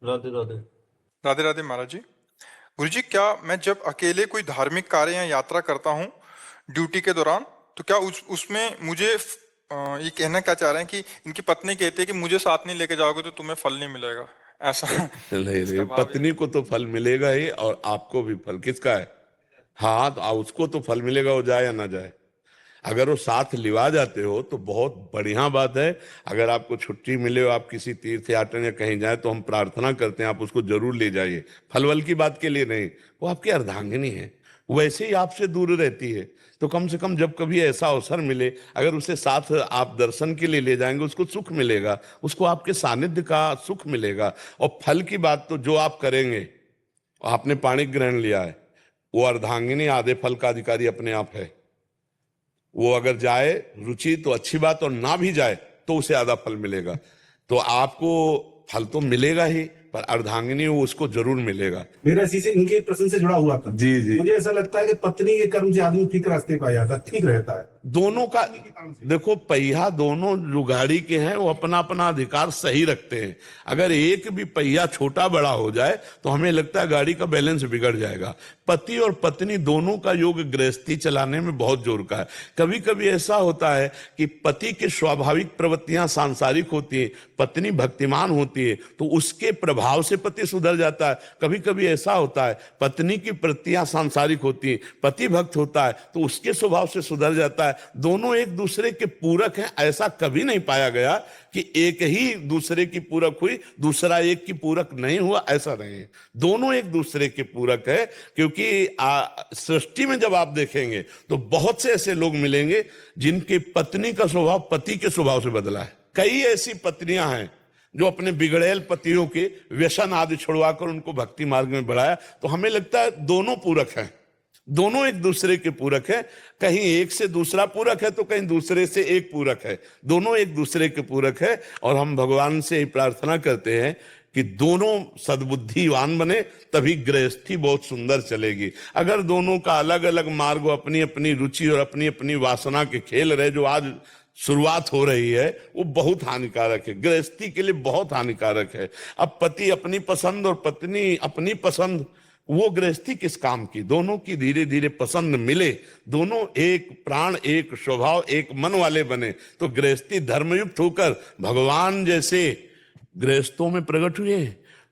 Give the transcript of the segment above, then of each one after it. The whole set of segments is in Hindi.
राधे राधे। राधे राधे महाराज जी। गुरुजी, क्या मैं जब अकेले कोई धार्मिक कार्य या यात्रा करता हूँ ड्यूटी के दौरान, तो क्या उसमें मुझे ये कहना क्या चाह रहे हैं कि इनकी पत्नी कहती है कि मुझे साथ नहीं लेके जाओगे तो तुम्हें फल नहीं मिलेगा, ऐसा? नहीं इसका नहीं, भाव पत्नी को तो फल मिलेगा ही, और आपको भी फल। किसका है? हाँ, तो उसको तो फल मिलेगा, वो जाए या ना जाए। अगर वो साथ लिवा जाते हो तो बहुत बढ़िया बात है। अगर आपको छुट्टी मिले हो, आप किसी तीर्थ यात्रा या कहीं जाए, तो हम प्रार्थना करते हैं आप उसको जरूर ले जाइए। फलवल की बात के लिए नहीं, वो आपकी अर्धांगिनी है, वैसे ही आपसे दूर रहती है। तो कम से कम जब कभी ऐसा अवसर मिले, अगर उसे साथ आप दर्शन के लिए ले जाएंगे, उसको सुख मिलेगा, उसको आपके सानिध्य का सुख मिलेगा। और फल की बात तो जो आप करेंगे, आपने पाणी ग्रहण लिया है, वो अर्धांगिनी आधे फल का अधिकारी अपने आप है। वो अगर जाए रुचि तो अच्छी बात, और ना भी जाए तो उसे आधा फल मिलेगा। तो आपको फल तो मिलेगा ही, पर अर्धांगिनी वो उसको जरूर मिलेगा। मेरा इसी से इनके प्रश्न से जुड़ा हुआ था। जी जी। मुझे ऐसा लगता है कि पत्नी के कर्म से आदमी ठीक रास्ते पर आ जाता है, ठीक रहता है। दोनों का देखो, पहिया दोनों जो गाड़ी के हैं वो अपना अपना अधिकार सही रखते हैं। अगर एक भी पहिया छोटा बड़ा हो जाए तो हमें लगता है गाड़ी का बैलेंस बिगड़ जाएगा। पति और पत्नी दोनों का योग गृहस्थी चलाने में बहुत जोर का है। कभी कभी ऐसा होता है कि पति की स्वाभाविक प्रवृत्तियां सांसारिक होती है, पत्नी भक्तिमान होती है, तो उसके प्रभाव से पति सुधर जाता है। कभी कभी ऐसा होता है पत्नी की प्रवृत्तियां सांसारिक होती है, पति भक्त होता है, तो उसके स्वभाव से सुधर जाता है। दोनों एक दूसरे के पूरक हैं। ऐसा कभी नहीं पाया गया कि एक ही दूसरे की पूरक हुई, दूसरा एक की पूरक नहीं हुआ, ऐसा नहीं है। दोनों एक दूसरे के पूरक है। क्योंकि सृष्टि में जब आप देखेंगे तो बहुत से ऐसे लोग मिलेंगे जिनकी पत्नी का स्वभाव पति के स्वभाव से बदला है। कई ऐसी पत्नियां हैं जो अपने बिगड़ेल पतियों के व्यसन आदि छुड़वाकर उनको भक्ति मार्ग में बढ़ाया। तो हमें लगता है दोनों पूरक हैं, दोनों एक दूसरे के पूरक है। कहीं एक से दूसरा पूरक है तो कहीं दूसरे से एक पूरक है। दोनों एक दूसरे के पूरक है। और हम भगवान से ही प्रार्थना करते हैं कि दोनों सद्बुद्धिवान बने, तभी गृहस्थी बहुत सुंदर चलेगी। अगर दोनों का अलग अलग मार्ग, अपनी अपनी रुचि और अपनी अपनी वासना के खेल रहे, जो आज शुरुआत हो रही है, वो बहुत हानिकारक है, गृहस्थी के लिए बहुत हानिकारक है। अब पति अपनी पसंद और पत्नी अपनी पसंद, वो गृहस्थी किस काम की? दोनों की धीरे धीरे पसंद मिले, दोनों एक प्राण, एक स्वभाव, एक मन वाले बने, तो गृहस्थी धर्मयुक्त होकर भगवान जैसे गृहस्थों में प्रकट हुए,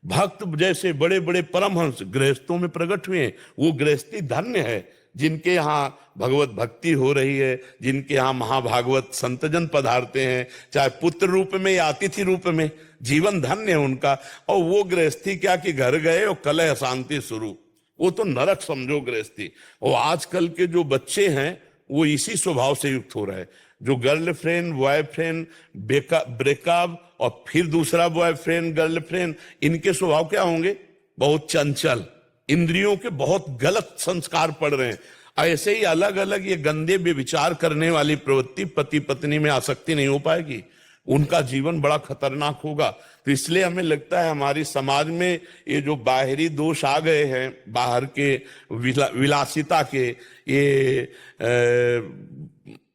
भक्त जैसे बड़े बड़े परमहंस गृहस्थों में प्रकट हुए। वो गृहस्थी धन्य है जिनके यहाँ भगवत भक्ति हो रही है, जिनके यहाँ महाभागवत संतजन पधारते हैं, चाहे पुत्र रूप में या अतिथि रूप में। जीवन धन्य है उनका। और वो गृहस्थी क्या कि घर गए और कलह अशांति शुरू, वो तो नरक समझो गृहस्थी। और आजकल के जो बच्चे हैं वो इसी स्वभाव से युक्त हो रहे हैं। जो गर्लफ्रेंड बॉयफ्रेंड ब्रेकअप और फिर दूसरा बॉयफ्रेंड गर्लफ्रेंड, इनके स्वभाव क्या होंगे? बहुत चंचल, इंद्रियों के बहुत गलत संस्कार पड़ रहे हैं। ऐसे ही अलग अलग ये गंदे विचार करने वाली प्रवृत्ति पति पत्नी में आसक्ति नहीं हो पाएगी, उनका जीवन बड़ा खतरनाक होगा। तो इसलिए हमें लगता है हमारी समाज में ये जो बाहरी दोष आ गए हैं, बाहर के विलासिता के, ये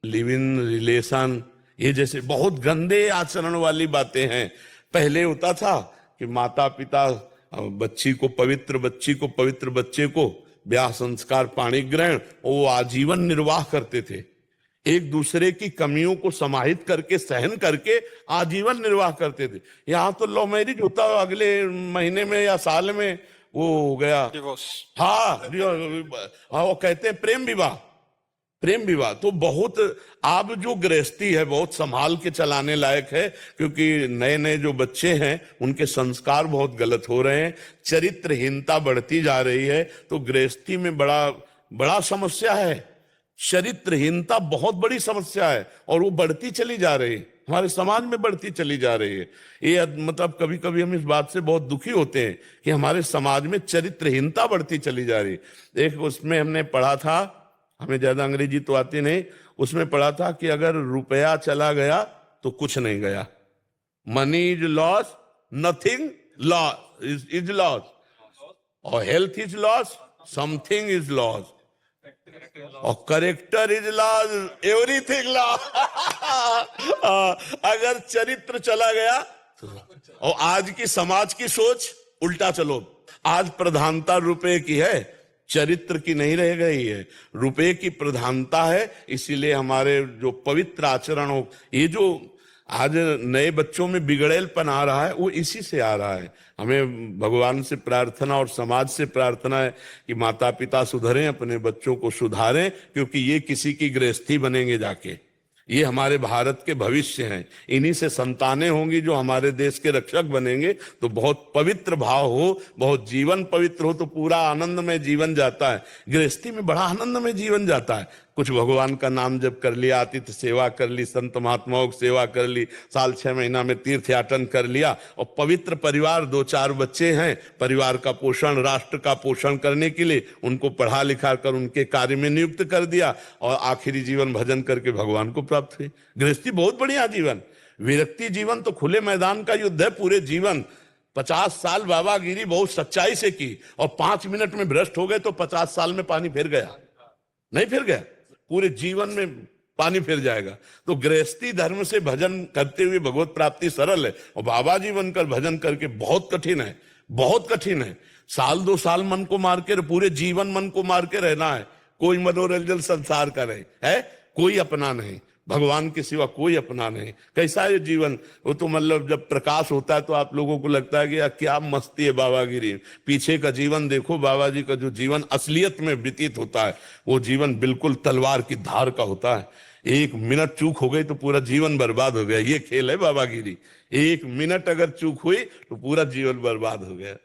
लिव इन रिलेशन, ये जैसे बहुत गंदे आचरण वाली बातें हैं। पहले होता था कि माता पिता बच्ची को पवित्र बच्चे को ब्याह संस्कार पाणी ग्रहण, और वो आजीवन निर्वाह करते थे। एक दूसरे की कमियों को समाहित करके, सहन करके आजीवन निर्वाह करते थे। यहाँ तो लव मैरिज होता है, अगले महीने में या साल में वो हो गया डिवोर्स। हाँ, वो कहते हैं प्रेम विवाह। तो बहुत अब जो गृहस्थी है बहुत संभाल के चलाने लायक है, क्योंकि नए नए जो बच्चे हैं उनके संस्कार बहुत गलत हो रहे हैं, चरित्रहीनता बढ़ती जा रही है। तो गृहस्थी में बड़ा समस्या है, चरित्रहीनता बहुत बड़ी समस्या है, और वो बढ़ती चली जा रही है, हमारे समाज में बढ़ती चली जा रही है। ये मतलब कभी कभी हम इस बात से बहुत दुखी होते हैं कि हमारे समाज में चरित्रहीनता बढ़ती चली जा रही है। एक उसमें हमने पढ़ा था, हमें ज्यादा अंग्रेजी तो आती नहीं, उसमें पढ़ा था कि अगर रुपया चला गया तो कुछ नहीं गया। Money is loss, nothing is loss, और health is loss, something is loss, और character is loss, everything loss. अगर चरित्र चला गया, और आज की समाज की सोच उल्टा चलो। आज प्रधानता रुपए की है, चरित्र की नहीं रह गई है, रुपए की प्रधानता है। इसीलिए हमारे जो पवित्र आचरण हो, ये जो आज नए बच्चों में बिगड़ेलपन आ रहा है वो इसी से आ रहा है। हमें भगवान से प्रार्थना और समाज से प्रार्थना है कि माता पिता सुधरें, अपने बच्चों को सुधारें, क्योंकि ये किसी की गृहस्थी बनेंगे जाके, ये हमारे भारत के भविष्य हैं। इन्हीं से संतानें होंगी जो हमारे देश के रक्षक बनेंगे। तो बहुत पवित्र भाव हो, बहुत जीवन पवित्र हो तो पूरा आनंद में जीवन जाता है। गृहस्थी में बड़ा आनंद में जीवन जाता है। कुछ भगवान का नाम जप कर लिया, आतिथ्य सेवा कर ली, संत महात्माओं की सेवा कर ली, साल 6 महीना में तीर्थ याटन कर लिया, और पवित्र परिवार, 2-4 बच्चे हैं, परिवार का पोषण, राष्ट्र का पोषण करने के लिए उनको पढ़ा लिखा कर उनके कार्य में नियुक्त कर दिया, और आखिरी जीवन भजन करके भगवान को प्राप्त हुई। गृहस्थी बहुत बढ़िया जीवन। विरक्ति जीवन तो खुले मैदान का युद्ध है। पूरे जीवन 50 साल बाबागिरी बहुत सच्चाई से की, और 5 मिनट में भ्रष्ट हो गए तो 50 साल में पानी फिर गया? नहीं फिर गया, पूरे जीवन में पानी फिर जाएगा। तो गृहस्थी धर्म से भजन करते हुए भगवत प्राप्ति सरल है, और बाबा जी बनकर भजन करके बहुत कठिन है, बहुत कठिन है। साल 2 साल मन को मार के, पूरे जीवन मन को मार के रहना है। कोई मनोरंजन संसार का नहीं है, कोई अपना नहीं, भगवान के सिवा कोई अपना नहीं। कैसा है जीवन? वो तो मतलब जब प्रकाश होता है तो आप लोगों को लगता है कि यार क्या मस्ती है बाबागिरी। पीछे का जीवन देखो, बाबा जी का जो जीवन असलियत में व्यतीत होता है वो जीवन बिल्कुल तलवार की धार का होता है। 1 मिनट चूक हो गई तो पूरा जीवन बर्बाद हो गया। ये खेल है बाबागिरी। 1 मिनट अगर चूक हुई तो पूरा जीवन बर्बाद हो गया।